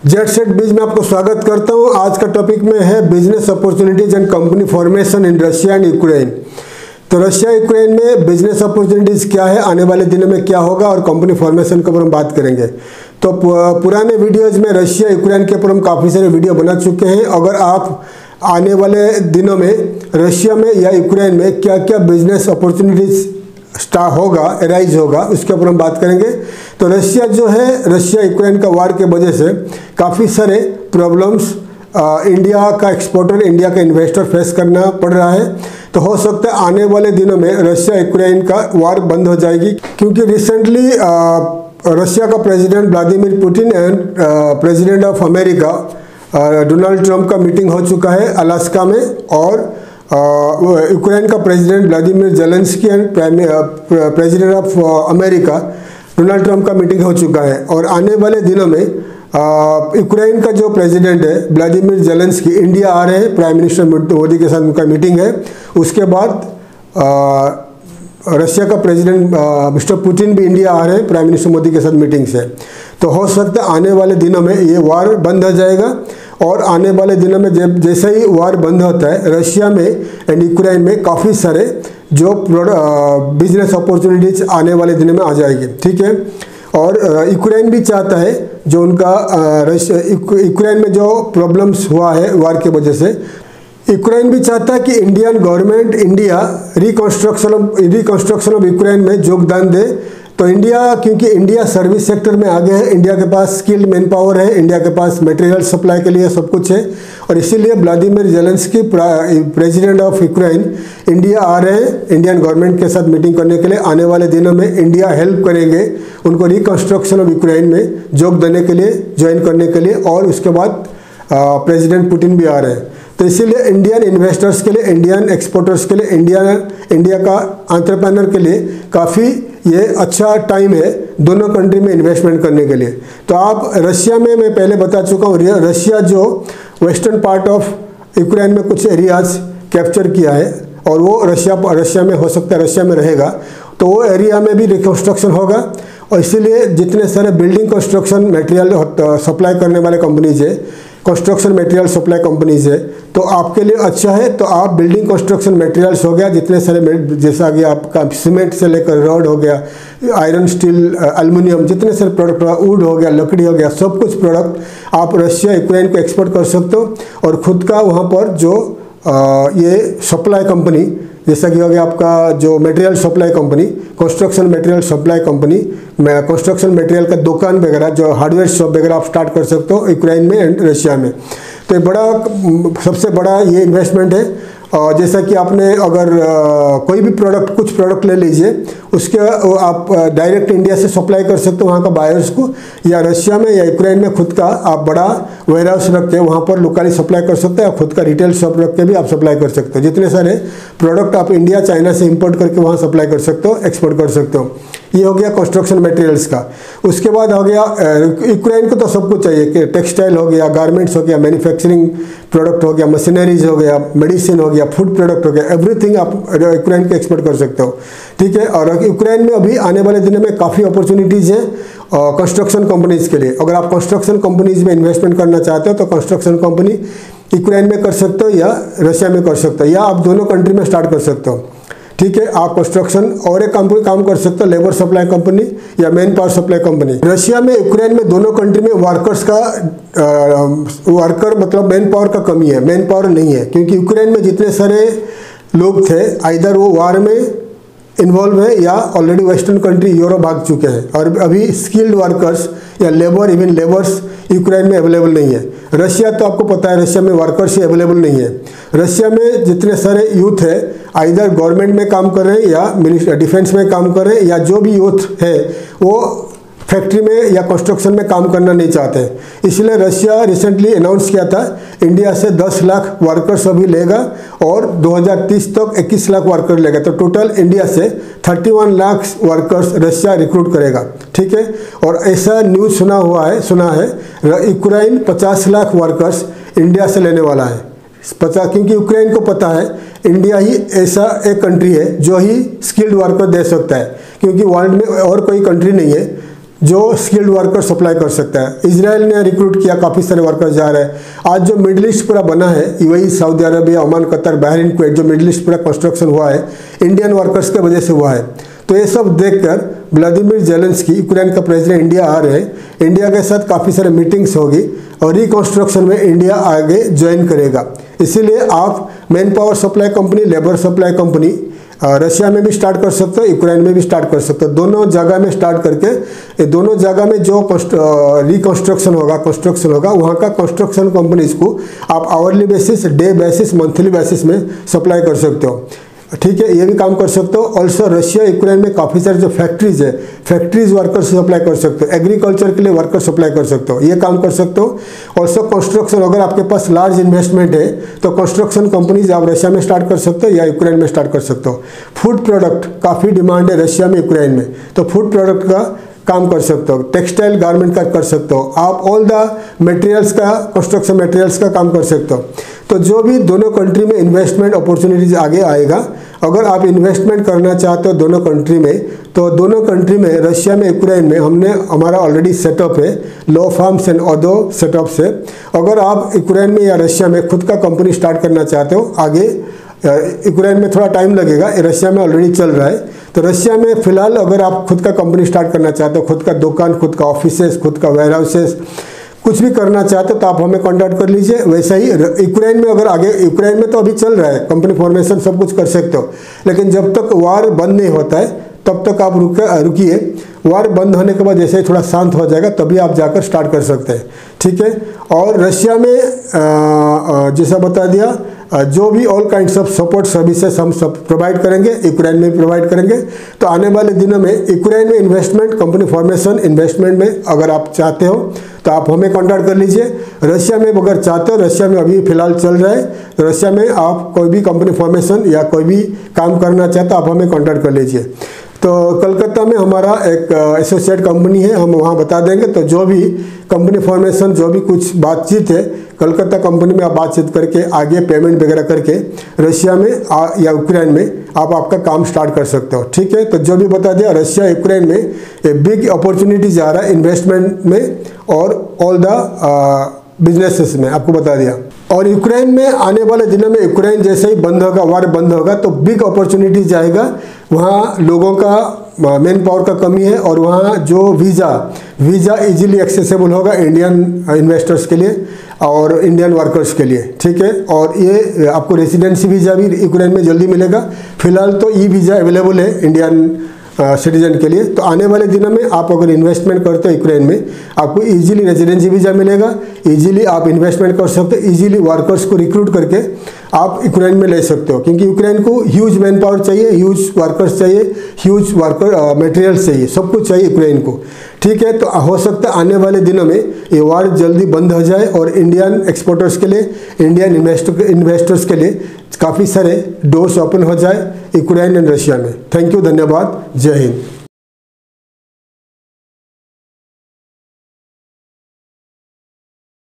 Jet set बीज में आपको स्वागत करता हूं। आज का टॉपिक में है business opportunities and company formation in Russia and Ukraine. तो रशिया यूक्रेन में बिजनेस अपॉर्चुनिटीज क्या है, आने वाले दिनों में क्या होगा और कंपनी फॉर्मेशन के ऊपर हम बात करेंगे। तो पुराने वीडियोज में रशिया यूक्रेन के ऊपर हम काफ़ी सारे वीडियो बना चुके हैं। अगर आप आने वाले दिनों में रशिया में या यूक्रेन में क्या क्या बिजनेस अपॉर्चुनिटीज एराइज होगा, उसके ऊपर हम बात करेंगे। तो रशिया जो है, रशिया यूक्रेन का वार के वजह से काफ़ी सारे प्रॉब्लम्स इंडिया का एक्सपोर्टर, इंडिया का इन्वेस्टर फेस करना पड़ रहा है। तो हो सकता है आने वाले दिनों में रशिया यूक्रेन का वार बंद हो जाएगी, क्योंकि रिसेंटली रशिया का president Vladimir Putin and president of America Donald Trump का मीटिंग हो चुका है अलास्का में, और यूक्रेन का president Vladimir Zelensky and president of America Donald Trump का मीटिंग हो चुका है। और आने वाले दिनों में यूक्रेन का जो प्रेसिडेंट है व्लादिमीर जेलेंस्की इंडिया आ रहे हैं, प्राइम मिनिस्टर मोदी के साथ उनका मीटिंग है। उसके बाद रशिया का प्रेसिडेंट मिस्टर पुतिन भी इंडिया आ रहे हैं प्राइम मिनिस्टर मोदी के साथ मीटिंग से। तो हो सकता है आने वाले दिनों में ये वार बंद हो जाएगा, और आने वाले दिनों में जैसे ही वार बंद होता है रशिया में एंड यूक्रेन में काफ़ी सारे जो बिजनेस अपॉर्चुनिटीज आने वाले दिनों में आ जाएगी, ठीक है। और यूक्रेन भी चाहता है, जो उनका यूक्रेन में जो प्रॉब्लम्स हुआ है वार की वजह से, यूक्रेन भी चाहता है कि Indian government India reconstruction of Ukraine में योगदान दे। तो इंडिया, क्योंकि इंडिया सर्विस सेक्टर में आगे है, इंडिया के पास स्किल्ड मैन पावर है, इंडिया के पास मटेरियल सप्लाई के लिए सब कुछ है, और इसीलिए Vladimir Zelensky president of Ukraine India आ रहे हैं इंडियन गवर्नमेंट के साथ मीटिंग करने के लिए। आने वाले दिनों में इंडिया हेल्प करेंगे उनको रिकंस्ट्रक्शन ऑफ यूक्रेन में योग देने के लिए, ज्वाइन करने के लिए। और उसके बाद प्रेसिडेंट पुतिन भी आ रहे हैं। तो इसीलिए इंडियन इन्वेस्टर्स के लिए, इंडियन एक्सपोर्टर्स के लिए, इंडिया का एंटरप्रेन्योर के लिए काफ़ी ये अच्छा टाइम है दोनों कंट्री में इन्वेस्टमेंट करने के लिए। तो आप रशिया में, मैं पहले बता चुका हूँ, रशिया जो वेस्टर्न पार्ट ऑफ यूक्रेन में कुछ एरियाज कैप्चर किया है, और वो रशिया में हो सकता है रशिया में रहेगा, तो वो एरिया में भी रिकंस्ट्रक्शन होगा। और इसीलिए जितने सारे बिल्डिंग कंस्ट्रक्शन मटेरियल सप्लाई करने वाले कंपनीज है, कंस्ट्रक्शन मटेरियल सप्लाई कंपनीज है, तो आपके लिए अच्छा है। तो आप बिल्डिंग कंस्ट्रक्शन मटेरियल्स हो गया, जितने सारे जैसा कि आपका सीमेंट से लेकर रॉड हो गया, आयरन, स्टील, एल्युमिनियम, जितने सारे प्रोडक्ट, वुड हो गया, लकड़ी हो गया, सब कुछ प्रोडक्ट आप रशिया यूक्रेन को एक्सपोर्ट कर सकते हो। और ख़ुद का वहाँ पर जो ये सप्लाई कंपनी, जैसा कि हो गया आपका जो material supply company, construction material supply company, construction material का दुकान वगैरह, जो हार्डवेयर शॉप वगैरह आप स्टार्ट कर सकते हो यूक्रेन में एंड रशिया में। तो ये सबसे बड़ा ये इन्वेस्टमेंट है। जैसा कि आपने अगर कोई भी प्रोडक्ट, कुछ प्रोडक्ट ले लीजिए, उसके आप डायरेक्ट इंडिया से सप्लाई कर सकते हो वहाँ का बायर्स को, या रशिया में या यूक्रेन में खुद का आप बड़ा वेयर हाउस रख के वहाँ पर लोकली सप्लाई कर सकते हो, या खुद का रिटेल शॉप रख के भी आप सप्लाई कर सकते हो। जितने सारे प्रोडक्ट आप इंडिया, चाइना से इंपोर्ट करके वहाँ सप्लाई कर सकते हो, एक्सपोर्ट कर सकते हो। ये हो गया कंस्ट्रक्शन मटेरियल्स का। उसके बाद हो गया यूक्रेन को तो सब कुछ चाहिए, कि टेक्सटाइल हो गया, गारमेंट्स हो गया, मैन्युफैक्चरिंग प्रोडक्ट हो गया, मशीनरीज हो गया, मेडिसिन हो गया, फूड प्रोडक्ट हो गया, एवरीथिंग आप यूक्रेन को एक्सपोर्ट कर सकते हो, ठीक है। और यूक्रेन में अभी आने वाले दिनों में काफ़ी अपॉर्चुनिटीज़ हैं कंस्ट्रक्शन कंपनीज़ के लिए। अगर आप कंस्ट्रक्शन कंपनीज़ में इन्वेस्टमेंट करना चाहते हो तो कंस्ट्रक्शन कंपनी यूक्रेन में कर सकते हो या रशिया में कर सकते हो, या आप दोनों कंट्री में स्टार्ट कर सकते हो, ठीक है। आप कंस्ट्रक्शन और एक काम कर सकते हो, लेबर सप्लाई कंपनी या man power supply company. Russia में, यूक्रेन में, दोनों कंट्री में वर्कर्स का मतलब मैन पावर का कमी है, मैन पावर नहीं है, क्योंकि यूक्रेन में जितने सारे लोग थे आइदर वो वार में इन्वॉल्व है या ऑलरेडी वेस्टर्न कंट्री यूरोप भाग चुके हैं, और अभी स्किल्ड वर्कर्स या लेबर, इवन लेबर्स यूक्रेन में अवेलेबल नहीं है। रशिया तो आपको पता है, रशिया में वर्कर्स ही अवेलेबल नहीं है। रशिया में जितने सारे यूथ है आइदर गवर्नमेंट में काम कर रहे हैं या डिफेंस में काम कर रहे हैं, या जो भी यूथ है वो फैक्ट्री में या कंस्ट्रक्शन में काम करना नहीं चाहते। इसलिए रशिया रिसेंटली अनाउंस किया था इंडिया से 10 लाख वर्कर्स अभी लेगा, और 2030 तक 21 लाख वर्कर लेगा। तो टोटल इंडिया से 31 लाख वर्कर्स रशिया रिक्रूट करेगा, ठीक है। और ऐसा न्यूज़ सुना है यूक्रेन 50 लाख वर्कर्स इंडिया से लेने वाला है। क्योंकि यूक्रेन को पता है इंडिया ही ऐसा एक कंट्री है जो ही स्किल्ड वर्कर दे सकता है, क्योंकि वर्ल्ड में और कोई कंट्री नहीं है जो स्किल्ड वर्कर सप्लाई कर सकता है। इजराइल ने रिक्रूट किया, काफ़ी सारे वर्कर जा रहे हैं। आज जो मिडिल ईस्ट पूरा बना है, वही Saudi Arabia, Oman, Qatar, Bahrain, Kuwait, जो मिडिल ईस्ट पूरा कंस्ट्रक्शन हुआ है इंडियन वर्कर्स के वजह से हुआ है। तो ये सब देखकर व्लादिमीर जेलेंस्की, यूक्रेन का प्रेसिडेंट, इंडिया आ रहे हैं। इंडिया के साथ काफ़ी सारे मीटिंग्स होगी और रिकंस्ट्रक्शन में इंडिया आगे ज्वाइन करेगा। इसीलिए आप man power supply company, labour supply company Russia में भी स्टार्ट कर सकते हो, यूक्रेन में भी स्टार्ट कर सकते हो। दोनों जगह में स्टार्ट करके ये दोनों जगह में जो रिकंस्ट्रक्शन होगा वहाँ का कंस्ट्रक्शन कंपनीज को आप hourly basis, day basis, monthly basis में सप्लाई कर सकते हो। ठीक है, ये भी काम कर सकते हो। ऑल्सो रशिया यूक्रेन में काफ़ी सारे जो फैक्ट्रीज है, फैक्ट्रीज वर्कर्स सप्लाई कर सकते हो। एग्रीकल्चर के लिए वर्कर सप्लाई कर सकते हो, ये काम कर सकते हो। ऑल्सो कंस्ट्रक्शन, अगर आपके पास लार्ज इन्वेस्टमेंट है तो कंस्ट्रक्शन कंपनीज आप रशिया में स्टार्ट कर सकते हो या यूक्रेन में स्टार्ट कर सकते हो। फूड प्रोडक्ट काफ़ी डिमांड है रशिया में, यूक्रेन में, तो फूड प्रोडक्ट का काम कर सकते हो। टेक्सटाइल गारमेंट का कर सकते हो आप। ऑल द मटेरियल्स का, कंस्ट्रक्शन मटेरियल्स का काम कर सकते हो। तो जो भी दोनों कंट्री में इन्वेस्टमेंट अपॉर्चुनिटीज आगे आएगा, अगर आप इन्वेस्टमेंट करना चाहते हो दोनों कंट्री में, तो दोनों कंट्री में, रशिया में, यूक्रेन में, हमारा ऑलरेडी सेटअप है, law firms and other setup से। अगर आप यूक्रेन में या रशिया में खुद का कंपनी स्टार्ट करना चाहते हो, आगे यूक्रेन में थोड़ा टाइम लगेगा, रशिया में ऑलरेडी चल रहा है। तो रशिया में फिलहाल अगर आप खुद का कंपनी स्टार्ट करना चाहते हो, खुद का दुकान, खुद का ऑफिसेस, खुद का वेयर हाउसेस, कुछ भी करना चाहते हो तो आप हमें कांटेक्ट कर लीजिए। वैसा ही यूक्रेन में, अगर आगे, यूक्रेन में तो अभी चल रहा है, कंपनी फॉर्मेशन सब कुछ कर सकते हो, लेकिन जब तक वार बंद नहीं होता है तब तक आप रुकिए। वार बंद होने के बाद जैसे ही थोड़ा शांत हो जाएगा तभी आप जाकर स्टार्ट कर सकते हैं। ठीक है, और रशिया में जैसा बता दिया, जो भी all kinds of support services हम सब प्रोवाइड करेंगे, यूक्रेन में प्रोवाइड करेंगे। तो आने वाले दिनों में यूक्रेन में इन्वेस्टमेंट, कंपनी फॉर्मेशन, इन्वेस्टमेंट में अगर आप चाहते हो तो आप हमें कांटेक्ट कर लीजिए। रशिया में अगर चाहते हो, रशिया में अभी फिलहाल चल रहा है, तो रशिया में आप कोई भी कंपनी फॉर्मेशन या कोई भी काम करना चाहते हो आप हमें कांटेक्ट कर लीजिए। तो कलकत्ता में हमारा एक एसोसिएट कंपनी है, हम वहाँ बता देंगे। तो जो भी कंपनी फॉर्मेशन, जो भी कुछ बातचीत है, कलकत्ता कंपनी में आप बातचीत करके आगे पेमेंट वगैरह करके रशिया में या यूक्रेन में आप आपका काम स्टार्ट कर सकते हो। ठीक है, तो जो भी बता दिया, रशिया यूक्रेन में एक बिग अपॉर्चुनिटी जा रहा है इन्वेस्टमेंट में और ऑल द बिजनेसेस में, आपको बता दिया। और यूक्रेन में आने वाले दिनों में, यूक्रेन जैसे ही बंद होगा, वार बंद होगा, तो बिग अपॉर्चुनिटी जाएगा। वहाँ लोगों का मैन पावर का कमी है और वहाँ जो वीज़ा इजीली एक्सेसिबल होगा इंडियन इन्वेस्टर्स के लिए और इंडियन वर्कर्स के लिए। ठीक है, और ये आपको रेसिडेंसी वीज़ा भी यूक्रेन में जल्दी मिलेगा। फिलहाल तो ई वीज़ा अवेलेबल है इंडियन सिटीजन के लिए। तो आने वाले दिनों में आप अगर इन्वेस्टमेंट करते हो यूक्रेन में, आपको इजीली रेजिडेंसी वीज़ा मिलेगा, इजीली आप इन्वेस्टमेंट कर सकते हो, इजीली वर्कर्स को रिक्रूट करके आप यूक्रेन में ले सकते हो। क्योंकि यूक्रेन को ह्यूज मैन पावर चाहिए, ह्यूज वर्कर्स चाहिए, ह्यूज मटेरियल्स चाहिए, सब कुछ चाहिए यूक्रेन को। ठीक है, तो हो सकता है आने वाले दिनों में ये वार जल्दी बंद हो जाए और इंडियन एक्सपोर्टर्स के लिए, इंडियन इन्वेस्टर्स के लिए काफ़ी सारे डोर्स ओपन हो जाए यूक्रेन एंड रशिया में। थैंक यू, धन्यवाद, जय हिंद।